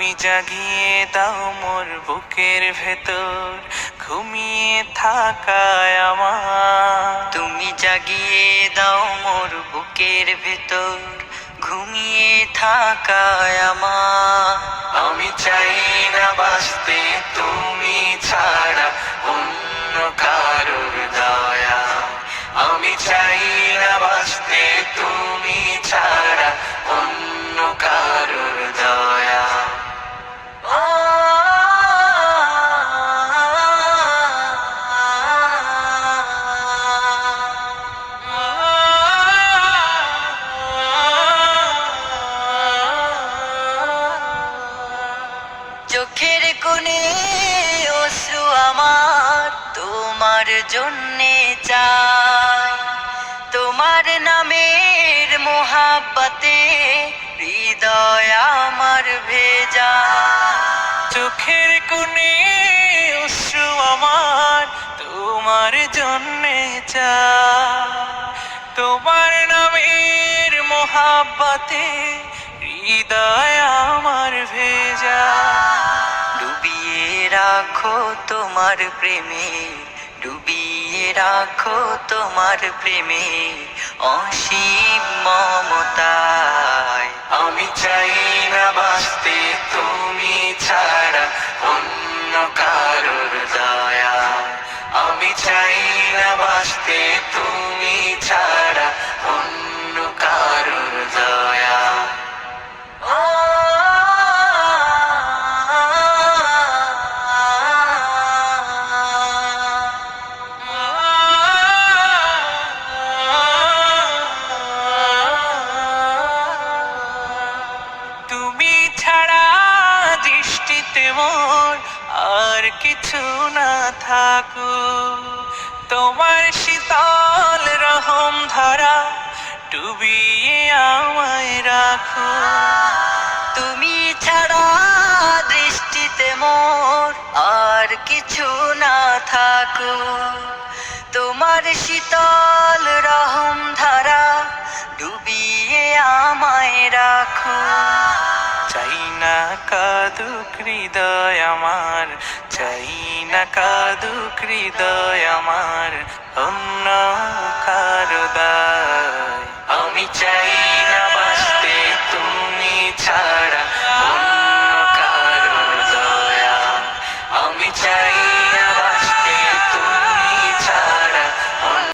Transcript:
তুমি জাগিয়ে দাও মোর বুকের ভেতর ঘুমিয়ে থাকায় আমার। তুমি জাগিয়ে দাও মোর বুকের ভেতর ঘুমিয়ে থাকায় আমার। আমি চাই না বাঁচতে তুমি ছাড়া অন্য কারোর দয়া। আমি চাই না বাঁচতে তুমি ছাড়া অন্য কারোর দয়া। চোখের কোণে অশ্রু আমার তোমার জন্যে চাই। তোমার নামের মোহাব্বতে হৃদয় আমার ভেজা। চোখের কোণে অশ্রু আমার তোমার জন্যে চাই। তোমার নামের মোহাব্বতে হৃদয় আমার ভেজা। ডুবিয়ে রাখো তোমার প্রেমে, ডুবিয়ে রাখো তোমার প্রেমে অসীম মমতায়। আমি চাই না বাঁচতে তুমি ছাড়া অন্য কারোর দয়া। আমি চাই না বাঁচতে তুমি ছাড়া অন্য কারোর দয়া। তুমি ছাড়া দৃষ্টিতে মোর আর কিছু না থাকু। তোমার শীতল রহম ধারা ডুবিয়ে আমায় রাখো। তুমি ছাড়া দৃষ্টিতে মোর আর কিছু না থাকো। তোমার শীতল রহম ধারা ডুবিয়ে আমায় রাখো। চাই না কাঁদুক হৃদয় আমার, চাই না কাঁদুক হৃদয় আমার অন্য কারো দায়। আমি চাই